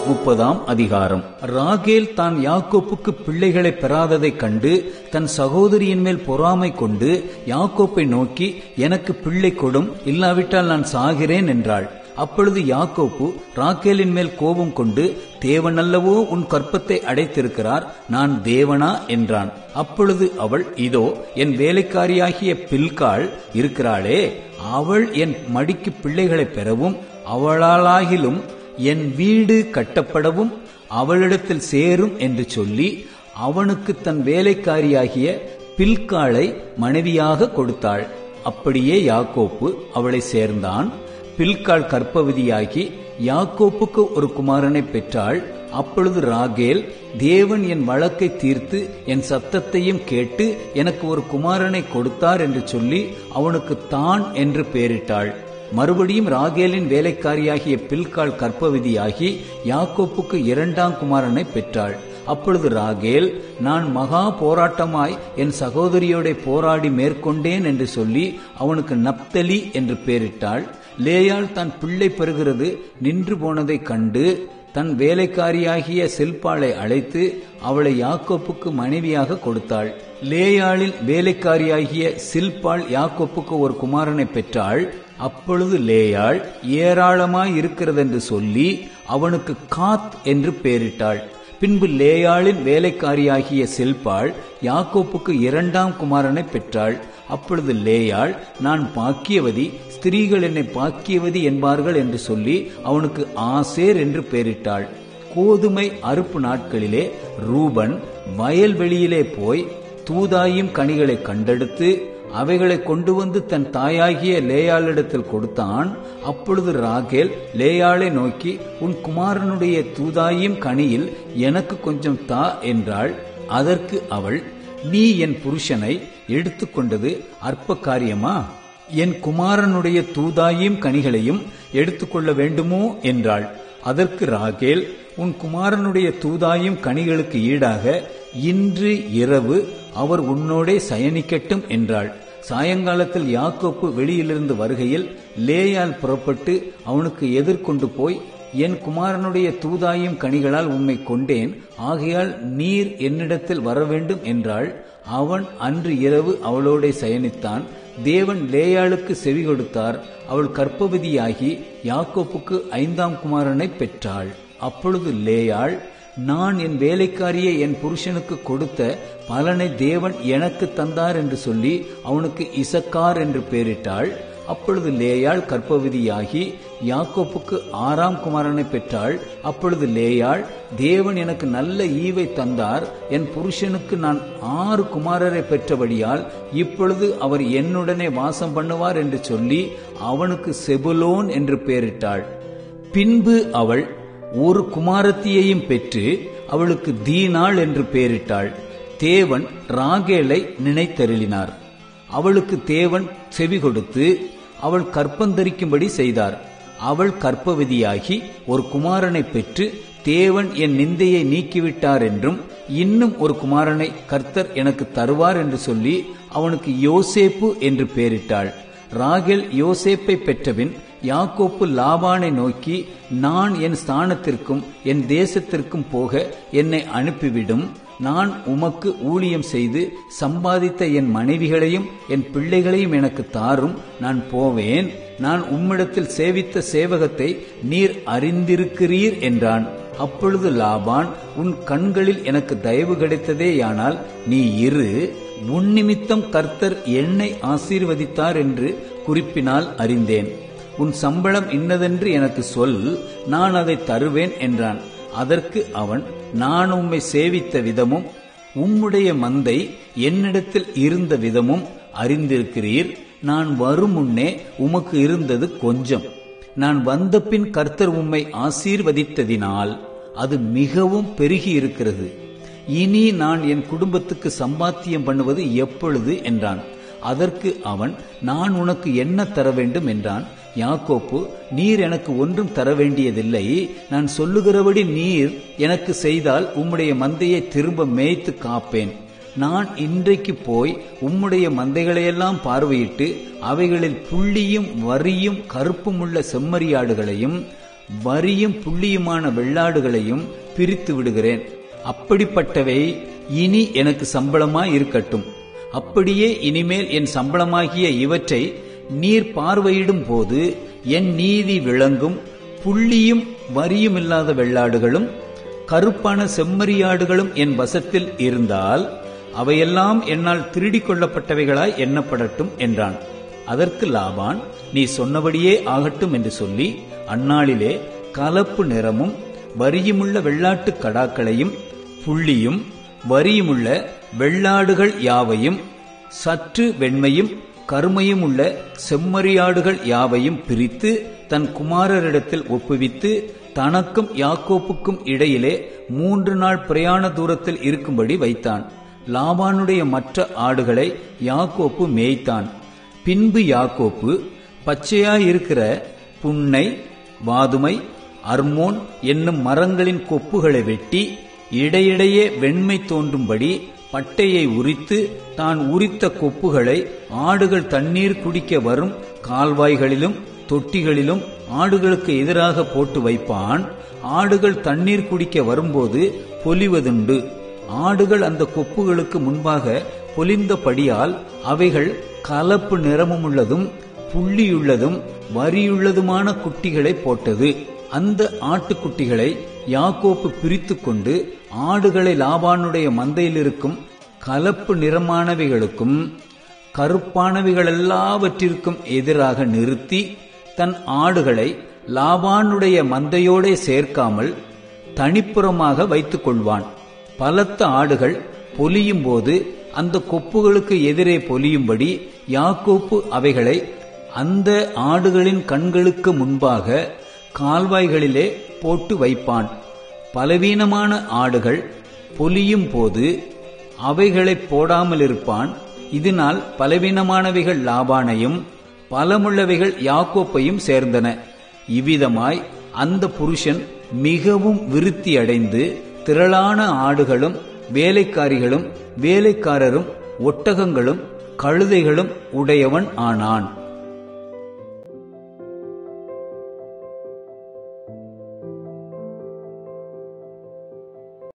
30ஆம் அதிகாரம். ராகேல் தான் யாக்கோப்புக்கு பிள்ளைகளை பெறாததைக் கண்டு தன் சகோதரியின் மேல் பொறாமை கொண்டு யாக்கோப்பை நோக்கி, எனக்கு பிள்ளை கொடும், இல்லாவிட்டால் நான் சாகிறேன் என்றாள். அப்பொழுது யாக்கோப்பு ராகேலின் மேல் கோபம் கொண்டு, தேவன் அல்லவோ உன் கற்பத்தை அடைத்திருக்கிறார், நான் தேவனா என்றான். அப்பொழுது அவள், இதோ என் வேலைக்காரியாகிய பில்காள் இருக்கிறாளே, அவள் என் மடிக்கு பிள்ளைகளை பெறவும் அவளாலாகிலும் என் வீடு கட்டப்படவும் அவளிடத்தில் சேரும் என்று சொல்லி அவனுக்கு தன் வேலைக்காரியாகிய பில்காளை மனைவியாக கொடுத்தாள். அப்படியே யாக்கோப்பு அவளை சேர்ந்தான். பில்காள் கர்ப்பவதியாகி யாக்கோப்புக்கு ஒரு குமாரனை பெற்றாள். அப்பொழுது ராகேல், தேவன் என் வழக்கை தீர்த்து என் சத்தத்தையும் கேட்டு எனக்கு ஒரு குமாரனை கொடுத்தார் என்று சொல்லி அவனுக்கு தான் என்று பெயரிட்டாள். மறுபடியும் ராகேலின் வேலைக்காரியாகிய பில்காள் கர்ப்பவதியாகி யாக்கோப்புக்கு 2ஆம் குமாரனை பெற்றாள். அப்பொழுது ராகேல், நான் மகா போராட்டமாய் என் சகோதரியோட போராடி மேற்கொண்டேன் என்று சொல்லி அவனுக்கு நப்தலி என்று பெயரிட்டாள். லேயாள் தான் பிள்ளை பெறுகிறது நின்று போனதைக் கண்டு தன் வேலைக்காரியாகிய சில்பாளை அழைத்து அவளை யாக்கோப்புக்கு மனைவியாக கொடுத்தாள். லேயாளின் வேலைக்காரியாகிய சில்பாள் யாக்கோப்புக்கு ஒரு குமாரனை பெற்றாள். அப்பொழுது லேயாள் ஏராளமாய் இருக்கிறதென்று சொல்லி அவனுக்கு காத் என்று பெயரிட்டாள். பின்பு லேயாளின் வேலைக்காரியாகிய சில்பாள் யாக்கோப்புக்கு 2ஆம் குமாரனை பெற்றாள். அப்பொழுது லேயாள், நான் பாக்கியவதி, ஸ்திரீகள் என்னை பாக்கியவதி என்பார்கள் என்று சொல்லி அவனுக்கு ஆசேர் என்று பெயரிட்டாள். கோதுமை அறுப்பு நாட்களிலே ரூபன் வயல்வெளியிலே போய் தூதாயும் கனிகளை கண்டெடுத்து அவைகளை கொண்டு வந்து தன் தாயாகிய லேயாளிடத்தில் கொடுத்தான். அப்பொழுது ராகேல் லேயாளை நோக்கி, உன் குமாரனுடைய தூதாயும் கனியில் எனக்கு கொஞ்சம் தா என்றாள். அதற்கு அவள், நீ என் புருஷனை எடுத்துக்கொண்டது அற்ப காரியமா? என் குமாரனுடைய தூதாயும் கனிகளையும் எடுத்துக்கொள்ள வேண்டுமோ என்றாள். அதற்கு ராகேல், உன் குமாரனுடைய தூதாயும் கனிகளுக்கு ஈடாக இன்று இரவு அவர் உன்னோடே சயனிக்கட்டும் என்றாள். சாயங்காலத்தில் யாக்கோப்பு வெளியிலிருந்து வருகையில் லேயாள் புறப்பட்டு அவனுக்கு எதிர்கொண்டு போய், என் குமாரனுடைய தூதாயும் கனிகளால் உம்மை கொண்டேன், ஆகையால் நீர் என்னிடத்தில் வரவேண்டும் என்றாள். அவன் அன்று இரவு அவளோட சயனித்தான். தேவன் லேயாளுக்கு செவி கொடுத்தார். அவள் கர்ப்பவதியாகி யாக்கோப்புக்கு 5ஆம் குமாரனை பெற்றாள். அப்பொழுது லேயாள், நான் என் வேலைக்காரியை என் புருஷனுக்கு கொடுத்த பலனை தேவன் எனக்கு தந்தார் என்று சொல்லி அவனுக்கு இசக்கார் என்று பெயரிட்டாள். அப்பொழுது லேயாள் கர்ப்பவதியாகி யாக்கோப்புக்கு 6ஆம் குமாரனை பெற்றாள். அப்பொழுது லேயாள், தேவன் எனக்கு நல்ல ஈவை தந்தார், என் புருஷனுக்கு நான் 6 குமாரரை பெற்றபடியால் இப்பொழுது அவர் என்னுடனே வாசம் பண்ணுவார் என்று சொல்லி அவனுக்கு செபுலோன் என்று பெயரிட்டாள். பின்பு அவள் ஒரு குமாரத்தியையும் பெற்று அவளுக்கு தீனாள் என்று பெயரிட்டாள். தேவன் ராகேலை நினைத்தருளினார். அவளுக்கு தேவன் செவி கொடுத்து அவள் கற்பந்தரிக்கும்படி செய்தார். அவள் கர்ப்பவதியாகி ஒரு குமாரனை பெற்று, தேவன் என் நிந்தையை நீக்கிவிட்டார் என்றும் இன்னும் ஒரு குமாரனை கர்த்தர் எனக்கு தருவார் என்று சொல்லி அவனுக்கு யோசேப்பு என்று பெயரிட்டாள். ராகேல் யோசேப்பை பெற்றபின் யாக்கோப்பு லாபானை நோக்கி, நான் என் ஸ்தானத்திற்கும் என் தேசத்திற்கும் போக என்னை அனுப்பிவிடும். நான் உமக்கு ஊழியம் செய்து சம்பாதித்த என் மனைவிகளையும் என் பிள்ளைகளையும் எனக்கு தாரும், நான் போவேன். நான் உம்மிடத்தில் சேவித்த சேவகத்தை நீர் அறிந்திருக்கிறீர் என்றான். அப்பொழுது லாபான், உன் கண்களில் எனக்கு தயவு கிடைத்ததேயானால் நீ இரு, உன் நிமித்தம் கர்த்தர் என்னை ஆசீர்வதித்தார் என்று குறிப்பினால் அறிந்தேன். உன் சம்பளம் இன்னதென்று எனக்கு சொல், நான் அதை தருவேன் என்றான். அதற்கு அவன், நான் உம்மை சேவித்த விதமும் உம்முடைய மந்தை என்னிடத்தில் இருந்த விதமும் அறிந்திருக்கிறீர். நான் வரும் முன்னே உமக்கு இருந்தது கொஞ்சம். நான் வந்த பின் கர்த்தர் உம்மை ஆசீர்வதித்ததினால் அது மிகவும் பெருகி இருக்கிறது. இனி நான் என் குடும்பத்துக்கு சம்பாத்தியம் பண்ணுவது எப்பொழுது என்றான். அதற்கு அவன், நான் உனக்கு என்ன தர வேண்டும் என்றான். யாக்கோப்பு, நீர் எனக்கு ஒன்றும் தர வேண்டியதில்லை, நான் சொல்லுகிறபடி நீர் எனக்கு செய்தால் உம்முடைய மந்தையை திரும்ப மேய்த்து காப்பேன். நான் இன்றைக்கு போய் உம்முடைய மந்தைகளையெல்லாம் பார்வையிட்டு அவைகளில் புள்ளியும் வரியும் கருப்பும் உள்ள செம்மறியாடுகளையும் வரியும் புள்ளியுமான வெள்ளாடுகளையும் பிரித்து விடுகிறேன். அப்படிப்பட்டவை இனி எனக்கு சம்பளமாய் இருக்கட்டும். அப்படியே இனிமேல் என் சம்பளமாகிய இவற்றை நீர் பார்வையிடும் போது என் நீதி விளங்கும். புள்ளியும் வரியும் இல்லாத வெள்ளாடுகளும் கருப்பான செம்மறியாடுகளும் என் வசத்தில் இருந்தால் அவையெல்லாம் என்னால் திருடிக் கொள்ளப்பட்டவைகளாய் எண்ணப்படட்டும் என்றான். அதற்கு லாபான், நீ சொன்னபடியே ஆகட்டும் என்று சொல்லி அந்நாளிலே கலப்பு நிறமும் வரியுமுள்ள வெள்ளாட்டு கடாக்களையும் புள்ளியும் வரியுமுள்ள வெள்ளாடுகள் யாவையும் சற்று வெண்மையும் கருமையும் உள்ள செம்மறியாடுகள் யாவையும் பிரித்து தன் குமாரரிடத்தில் ஒப்புவித்து தனக்கும் யாக்கோப்புக்கும் இடையிலே 3 நாள் பிரயாண தூரத்தில் இருக்கும்படி வைத்தான். லாபானுடைய மற்ற ஆடுகளை யாக்கோப்பு மேய்த்தான். பின்பு யாக்கோப்பு பச்சையாயிருக்கிற புன்னை, வாதுமை, அர்மோன் என்னும் மரங்களின் கொப்புகளை வெட்டி இடையிடையே வெண்மை தோன்றும்படி பட்டையை உரித்து தான் உரித்த கொப்புகளை ஆடுகள் தண்ணீர் குடிக்க வரும் கால்வாய்களிலும் தொட்டிகளிலும் ஆடுகளுக்கு எதிராக போட்டு வைப்பான். ஆடுகள் தண்ணீர் குடிக்க வரும்போது பொலிவதுண்டு. ஆடுகள் அந்த கொப்புகளுக்கு முன்பாக பொலிந்தபடியால் அவைகள் கலப்பு நிறமுள்ளதும் புள்ளியுள்ளதும் வரியுள்ளதுமான குட்டிகளை போட்டது. அந்த ஆட்டுக்குட்டிகளை யாக்கோப்பு பிரித்து கொண்டு ஆடுகளை லாபானுடைய மந்தையில் இருக்கும் கலப்பு நிறமானவைகளுக்கும் கருப்பானவைகளெல்லாவற்றிற்கும் எதிராக நிறுத்தி தன் ஆடுகளை லாபானுடைய மந்தையோடே சேர்க்காமல் தனிப்புறமாக வைத்துக் கொள்வான். பலத்த ஆடுகள் பொலியும் போது அந்த கொப்புகளுக்கு எதிரே பொலியும்படி யாக்கோப்பு அவைகளை அந்த ஆடுகளின் கண்களுக்கு முன்பாக கால்வாய்களிலே போட்டு வைப்பான். பலவீனமான ஆடுகள் பொலியும் போது அவைகளை போடாமல் இருப்பான். இதனால் பலவீனமானவைகள் லாபானையும் பலமுள்ளவைகள் யாக்கோப்பையும் சேர்ந்தன. இவ்விதமாய் அந்த புருஷன் மிகவும் விருத்தி அடைந்து திரளான ஆடுகளும் வேலைக்காரிகளும் வேலைக்காரரும் ஒட்டகங்களும் கழுதைகளும் உடையவன் ஆனான்.